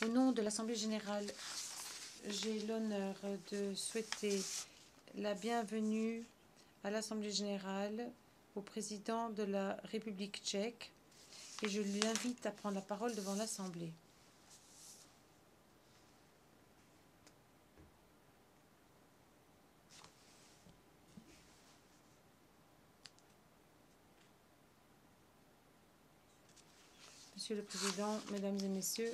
Au nom de l'Assemblée générale, j'ai l'honneur de souhaiter la bienvenue à l'Assemblée générale au président de la République tchèque et je l'invite à prendre la parole devant l'Assemblée. Monsieur le Président, Mesdames et Messieurs,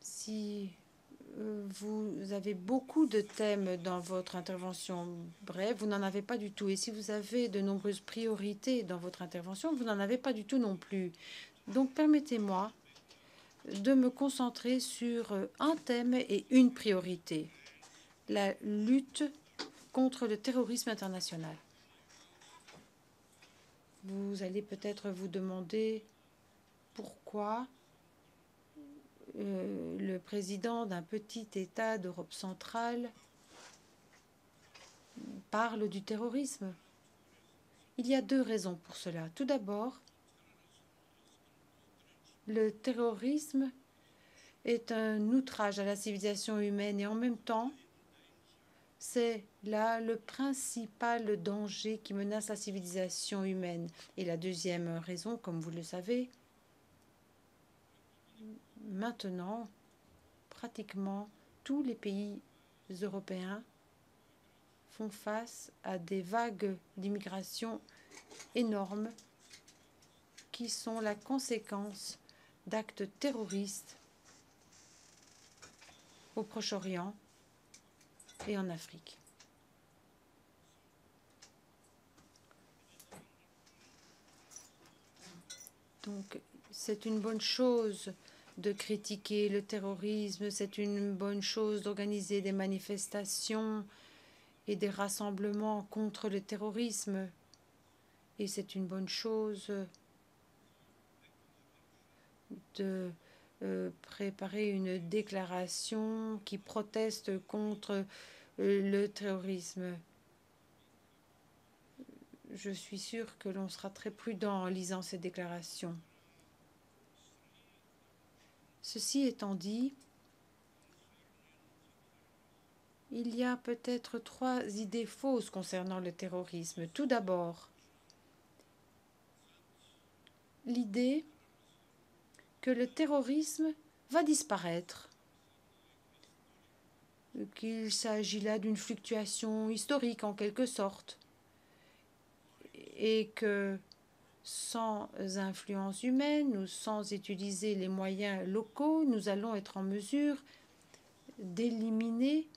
si vous avez beaucoup de thèmes dans votre intervention, bref, vous n'en avez pas du tout. Et si vous avez de nombreuses priorités dans votre intervention, vous n'en avez pas du tout non plus. Donc, permettez-moi de me concentrer sur un thème et une priorité, la lutte contre le terrorisme international. Vous allez peut-être vous demander pourquoi le président d'un petit État d'Europe centrale parle du terrorisme. Il y a deux raisons pour cela. Tout d'abord, le terrorisme est un outrage à la civilisation humaine et en même temps, c'est là le principal danger qui menace la civilisation humaine. Et la deuxième raison, comme vous le savez, maintenant, pratiquement tous les pays européens font face à des vagues d'immigration énormes qui sont la conséquence d'actes terroristes au Proche-Orient et en Afrique. Donc, c'est une bonne chose de critiquer le terrorisme, c'est une bonne chose d'organiser des manifestations et des rassemblements contre le terrorisme. Et c'est une bonne chose de préparer une déclaration qui proteste contre le terrorisme. Je suis sûre que l'on sera très prudent en lisant ces déclarations. Ceci étant dit, il y a peut-être trois idées fausses concernant le terrorisme. Tout d'abord, l'idée que le terrorisme va disparaître, qu'il s'agit là d'une fluctuation historique en quelque sorte, et que sans influence humaine ou sans utiliser les moyens locaux, nous allons être en mesure d'éliminer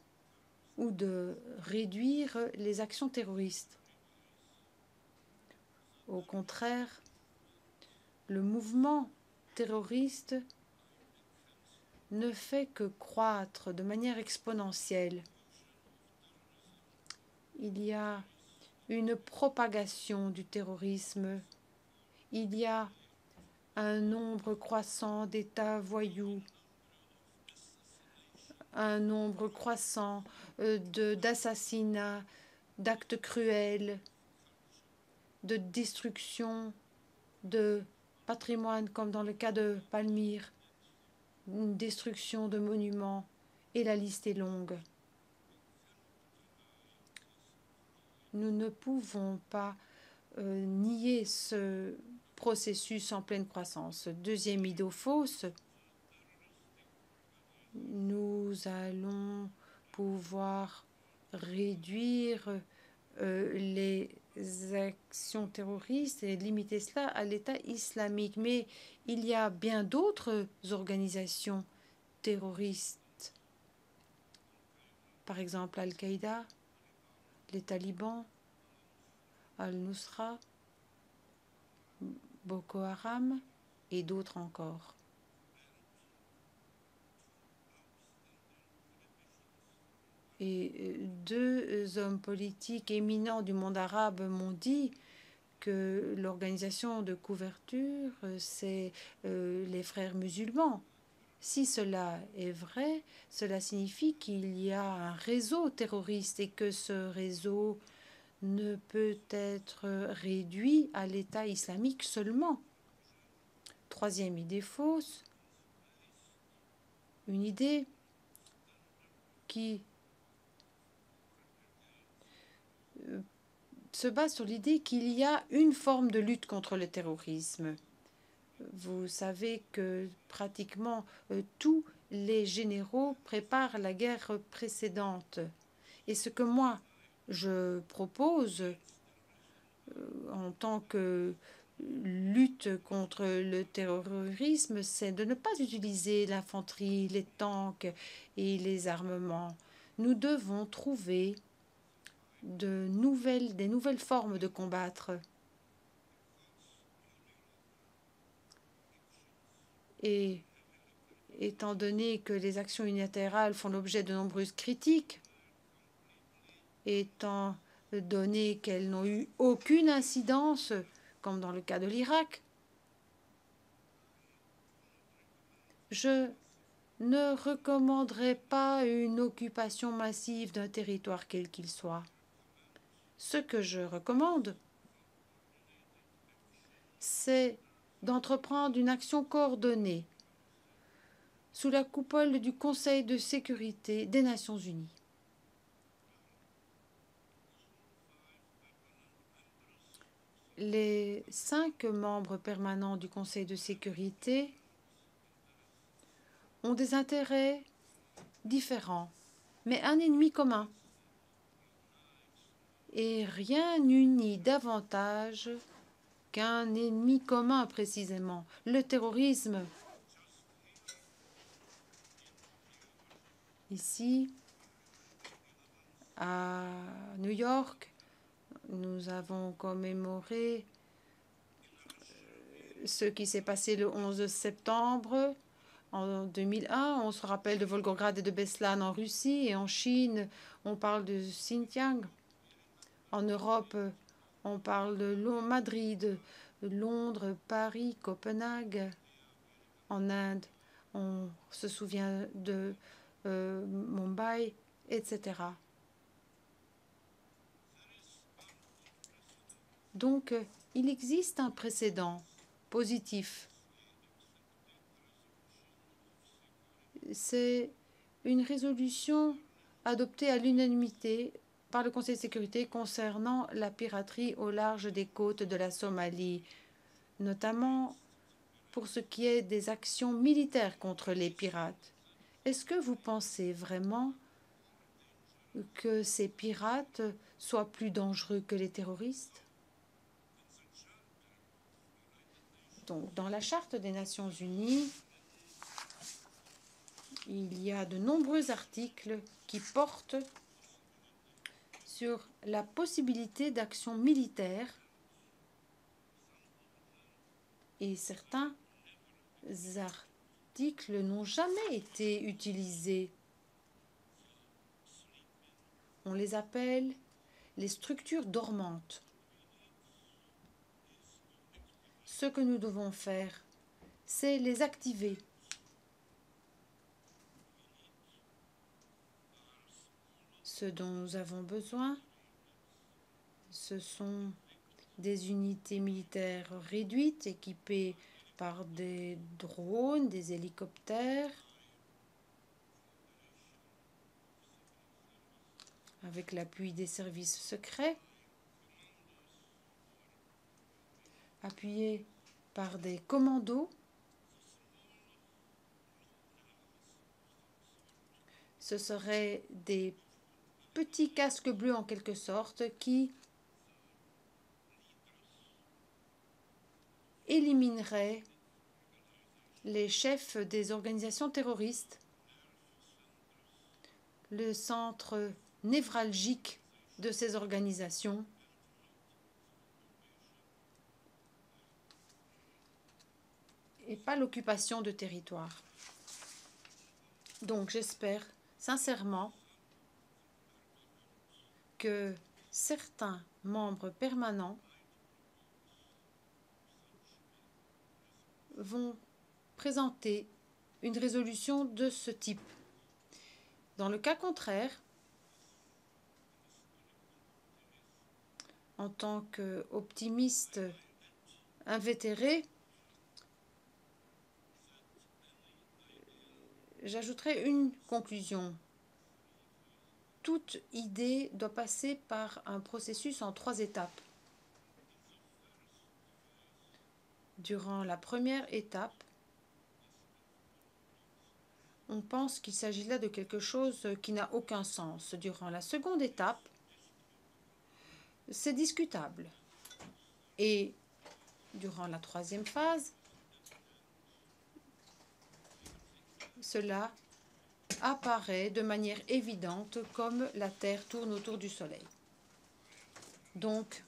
ou de réduire les actions terroristes. Au contraire, le mouvement terroriste ne fait que croître de manière exponentielle. Il y a une propagation du terrorisme. Il y a un nombre croissant d'États voyous, un nombre croissant d'assassinats, d'actes cruels, de destruction de patrimoine, comme dans le cas de Palmyre, une destruction de monuments, et la liste est longue. Nous ne pouvons pas nier ce processus en pleine croissance. Deuxième idée fausse, nous allons pouvoir réduire les actions terroristes et limiter cela à l'État islamique. Mais il y a bien d'autres organisations terroristes, par exemple Al-Qaïda, les talibans, Al-Nusra, Boko Haram et d'autres encore. Et deux hommes politiques éminents du monde arabe m'ont dit que l'organisation de couverture, c'est les frères musulmans. Si cela est vrai, cela signifie qu'il y a un réseau terroriste et que ce réseau ne peut être réduit à l'État islamique seulement. Troisième idée fausse, une idée qui se base sur l'idée qu'il y a une forme de lutte contre le terrorisme. Vous savez que pratiquement tous les généraux préparent la guerre précédente. Et ce que moi, je propose en tant que lutte contre le terrorisme, c'est de ne pas utiliser l'infanterie, les tanks et les armements. Nous devons trouver des nouvelles formes de combattre. Et étant donné que les actions unilatérales font l'objet de nombreuses critiques, étant donné qu'elles n'ont eu aucune incidence, comme dans le cas de l'Irak, je ne recommanderais pas une occupation massive d'un territoire quel qu'il soit. Ce que je recommande, c'est d'entreprendre une action coordonnée sous la coupole du Conseil de sécurité des Nations unies. Les 5 membres permanents du Conseil de sécurité ont des intérêts différents, mais un ennemi commun. Et rien n'unit davantage qu'un ennemi commun précisément, le terrorisme. Ici, à New York, nous avons commémoré ce qui s'est passé le 11 septembre en 2001. On se rappelle de Volgograd et de Beslan en Russie, et en Chine, on parle de Xinjiang. En Europe, on parle de Madrid, Londres, Paris, Copenhague. En Inde, on se souvient de Mumbai, etc. Donc, il existe un précédent positif. C'est une résolution adoptée à l'unanimité par le Conseil de sécurité concernant la piraterie au large des côtes de la Somalie, notamment pour ce qui est des actions militaires contre les pirates. Est-ce que vous pensez vraiment que ces pirates soient plus dangereux que les terroristes? Donc, dans la Charte des Nations Unies, il y a de nombreux articles qui portent sur la possibilité d'actions militaires, et certains articles n'ont jamais été utilisés. On les appelle les structures dormantes. Ce que nous devons faire, c'est les activer. Ce dont nous avons besoin, ce sont des unités militaires réduites équipées par des drones, des hélicoptères, avec l'appui des services secrets, appuyés par des commandos. Ce seraient des petits casques bleus en quelque sorte qui élimineraient les chefs des organisations terroristes, le centre névralgique de ces organisations, et pas l'occupation de territoire. Donc j'espère sincèrement que certains membres permanents vont présenter une résolution de ce type. Dans le cas contraire, En tant qu'optimiste invétéré, j'ajouterai une conclusion. Toute idée doit passer par un processus en 3 étapes. Durant la première étape, on pense qu'il s'agit là de quelque chose qui n'a aucun sens. Durant la seconde étape, c'est discutable. Et durant la troisième phase, cela apparaît de manière évidente comme la Terre tourne autour du Soleil. Donc,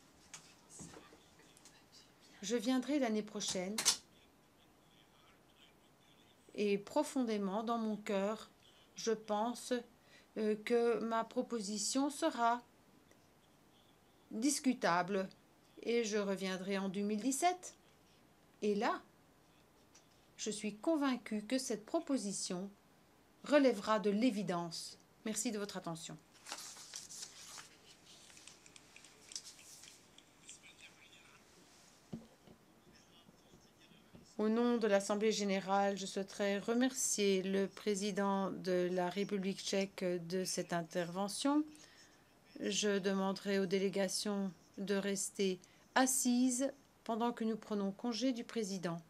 je viendrai l'année prochaine et profondément dans mon cœur, je pense que ma proposition sera discutable et je reviendrai en 2017. Et là, je suis convaincue que cette proposition relèvera de l'évidence. Merci de votre attention. Au nom de l'Assemblée générale, je souhaiterais remercier le président de la République tchèque de cette intervention. Je demanderai aux délégations de rester assises pendant que nous prenons congé du président.